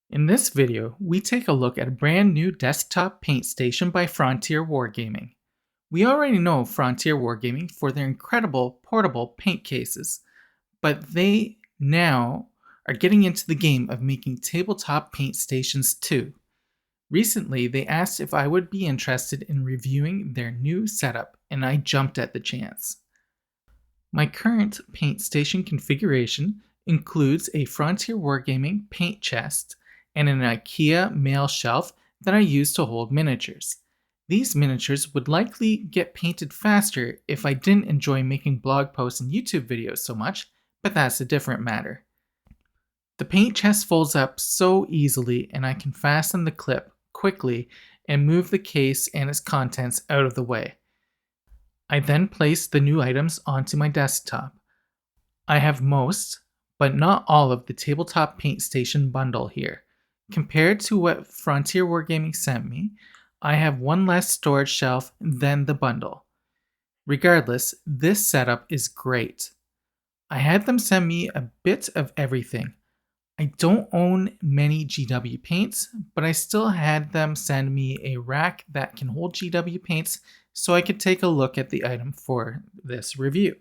In this video, we take a look at a brand new desktop paint station by Frontier Wargaming. We already know Frontier Wargaming for their incredible portable paint cases, but they now are getting into the game of making tabletop paint stations too. Recently, they asked if I would be interested in reviewing their new setup, and I jumped at the chance. My current paint station configuration includes a Frontier Wargaming paint chest and an IKEA mail shelf that I use to hold miniatures. These miniatures would likely get painted faster if I didn't enjoy making blog posts and YouTube videos so much, but that's a different matter. The paint chest folds up so easily, and I can fasten the clip quickly and move the case and its contents out of the way. I then place the new items onto my desktop. I have most, but not all of the tabletop paint station bundle here. Compared to what Frontier Wargaming sent me, I have one less storage shelf than the bundle. Regardless, this setup is great. I had them send me a bit of everything. I don't own many GW paints, but I still had them send me a rack that can hold GW paints so I could take a look at the item for this review.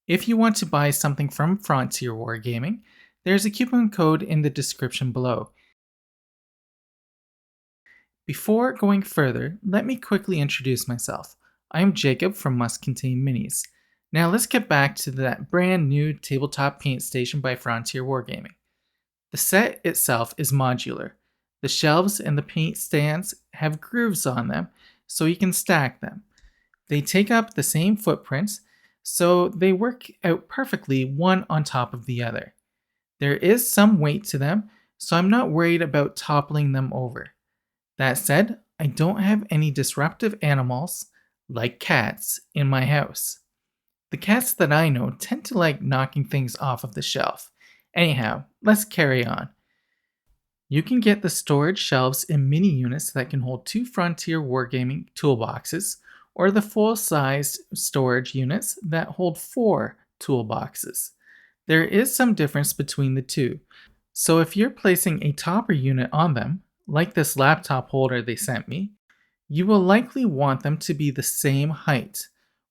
If you want to buy something from Frontier Wargaming, there's a coupon code in the description below. Before going further, let me quickly introduce myself. I am Jacob from Must Contain Minis. Now let's get back to that brand new tabletop paint station by Frontier Wargaming. The set itself is modular. The shelves and the paint stands have grooves on them so you can stack them. They take up the same footprints, so they work out perfectly one on top of the other. There is some weight to them, so I'm not worried about toppling them over. That said, I don't have any disruptive animals, like cats, in my house. The cats that I know tend to like knocking things off of the shelf. Anyhow, let's carry on. You can get the storage shelves in mini units that can hold 2 Frontier Wargaming toolboxes, or the full-sized storage units that hold 4 toolboxes. There is some difference between the two, so if you're placing a topper unit on them, like this laptop holder they sent me, you will likely want them to be the same height,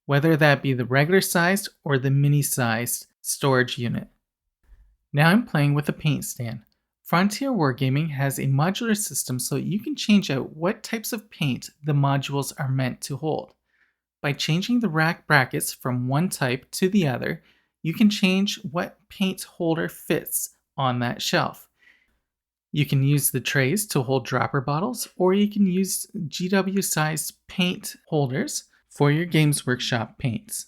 whether that be the regular sized or the mini-sized storage unit. Now I'm playing with a paint stand. Frontier Wargaming has a modular system so you can change out what types of paint the modules are meant to hold. By changing the rack brackets from one type to the other, you can change what paint holder fits on that shelf. You can use the trays to hold dropper bottles, or you can use GW-sized paint holders for your Games Workshop paints.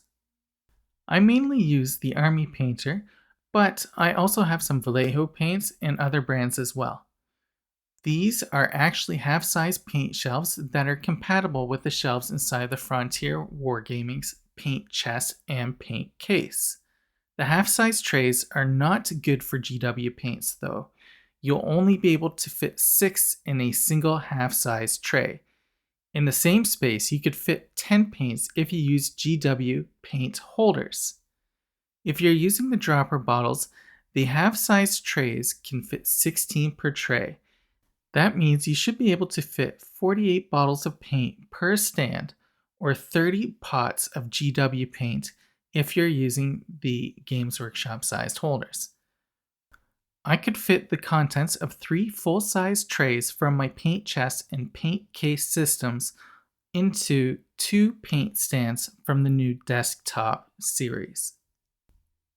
I mainly use the Army Painter, but I also have some Vallejo paints and other brands as well. These are actually half-size paint shelves that are compatible with the shelves inside the Frontier Wargaming's paint chest and paint case. The half-size trays are not good for GW paints though. You'll only be able to fit 6 in a single half-size tray. In the same space, you could fit 10 paints if you use GW paint holders. If you're using the dropper bottles, the half-size trays can fit 16 per tray. That means you should be able to fit 48 bottles of paint per stand, or 30 pots of GW paint if you're using the Games Workshop sized holders. I could fit the contents of 3 full-size trays from my paint chest and paint case systems into 2 paint stands from the new desktop series.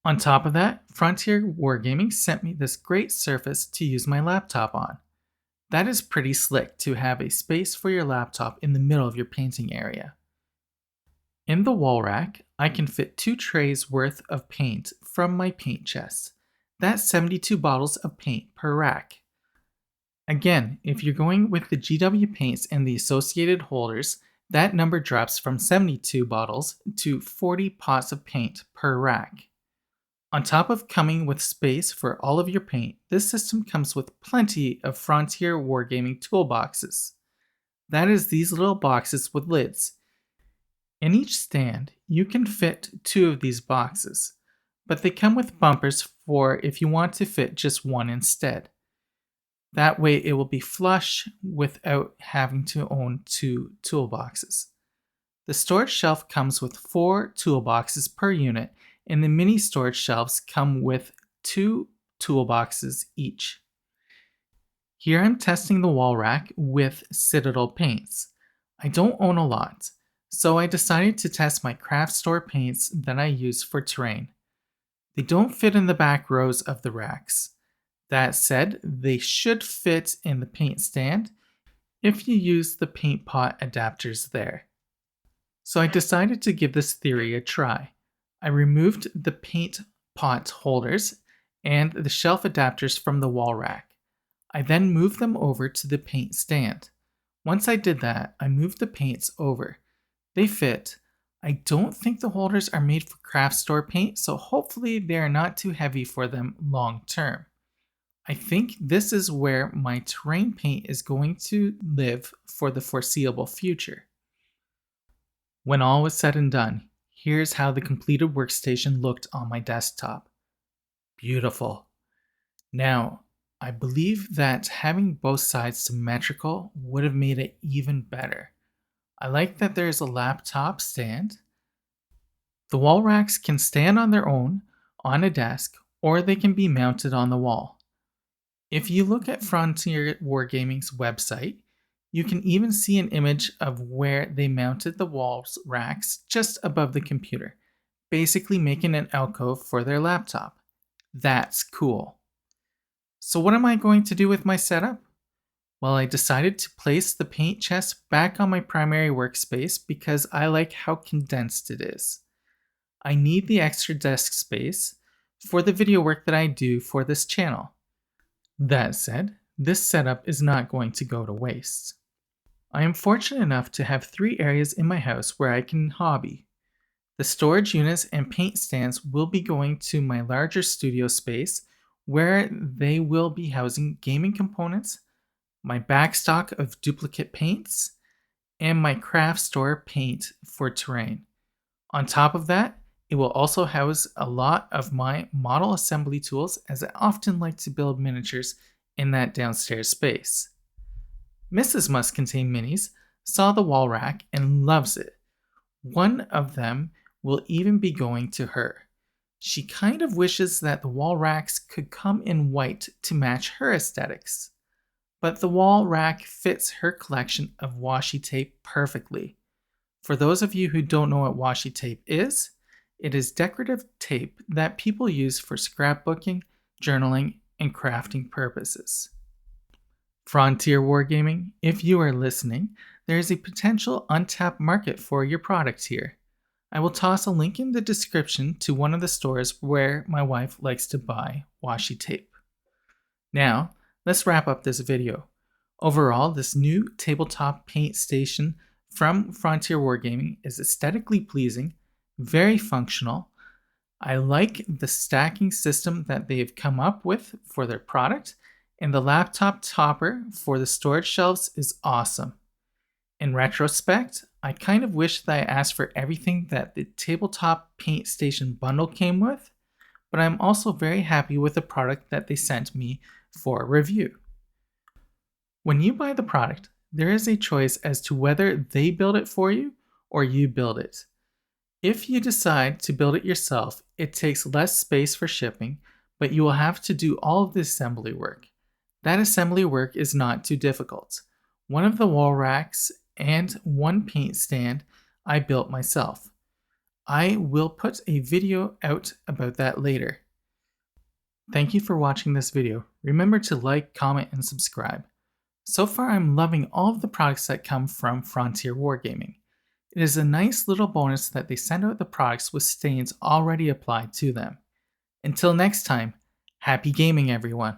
On top of that, Frontier Wargaming sent me this great surface to use my laptop on. That is pretty slick to have a space for your laptop in the middle of your painting area. In the wall rack, I can fit 2 trays worth of paint from my paint chest. That's 72 bottles of paint per rack. Again, if you're going with the GW paints and the associated holders, that number drops from 72 bottles to 40 pots of paint per rack. On top of coming with space for all of your paint, this system comes with plenty of Frontier Wargaming toolboxes. That is these little boxes with lids. In each stand, you can fit 2 of these boxes, but they come with bumpers for if you want to fit just one instead. That way it will be flush without having to own 2 toolboxes. The storage shelf comes with 4 toolboxes per unit, and the mini storage shelves come with 2 toolboxes each. Here I'm testing the wall rack with Citadel paints. I don't own a lot, so I decided to test my craft store paints that I use for terrain. They don't fit in the back rows of the racks. That said, they should fit in the paint stand if you use the paint pot adapters there. So I decided to give this theory a try. I removed the paint pot holders and the shelf adapters from the wall rack. I then moved them over to the paint stand. Once I did that, I moved the paints over. They fit. I don't think the holders are made for craft store paint, so hopefully they are not too heavy for them long term. I think this is where my terrain paint is going to live for the foreseeable future. When all was said and done, here's how the completed workstation looked on my desktop. Beautiful. Now, I believe that having both sides symmetrical would have made it even better. I like that there's a laptop stand. The wall racks can stand on their own on a desk, or they can be mounted on the wall. If you look at Frontier Wargaming's website, you can even see an image of where they mounted the wall racks just above the computer, basically making an alcove for their laptop. That's cool. So what am I going to do with my setup? Well, I decided to place the paint chest back on my primary workspace because I like how condensed it is. I need the extra desk space for the video work that I do for this channel. That said, this setup is not going to go to waste. I am fortunate enough to have 3 areas in my house where I can hobby. The storage units and paint stands will be going to my larger studio space where they will be housing gaming components, my backstock of duplicate paints, and my craft store paint for terrain. On top of that, it will also house a lot of my model assembly tools, as I often like to build miniatures in that downstairs space. Mrs. Must Contain Minis saw the wall rack and loves it. One of them will even be going to her. She kind of wishes that the wall racks could come in white to match her aesthetics. But the wall rack fits her collection of washi tape perfectly. For those of you who don't know what washi tape is, it is decorative tape that people use for scrapbooking, journaling, and crafting purposes. Frontier Wargaming, if you are listening, there is a potential untapped market for your product here. I will toss a link in the description to one of the stores where my wife likes to buy washi tape. Now, let's wrap up this video. Overall, this new tabletop paint station from Frontier Wargaming is aesthetically pleasing, very functional. I like the stacking system that they have come up with for their product, and the laptop topper for the storage shelves is awesome. In retrospect, I kind of wish that I asked for everything that the tabletop paint station bundle came with, but I'm also very happy with the product that they sent me for review. When you buy the product, there is a choice as to whether they build it for you or you build it. If you decide to build it yourself, it takes less space for shipping, but you will have to do all of the assembly work. That assembly work is not too difficult. One of the wall racks and one paint stand I built myself. I will put a video out about that later. Thank you for watching this video. Remember to like, comment, and subscribe. So far, I'm loving all of the products that come from Frontier Wargaming. It is a nice little bonus that they send out the products with stains already applied to them. Until next time, happy gaming everyone!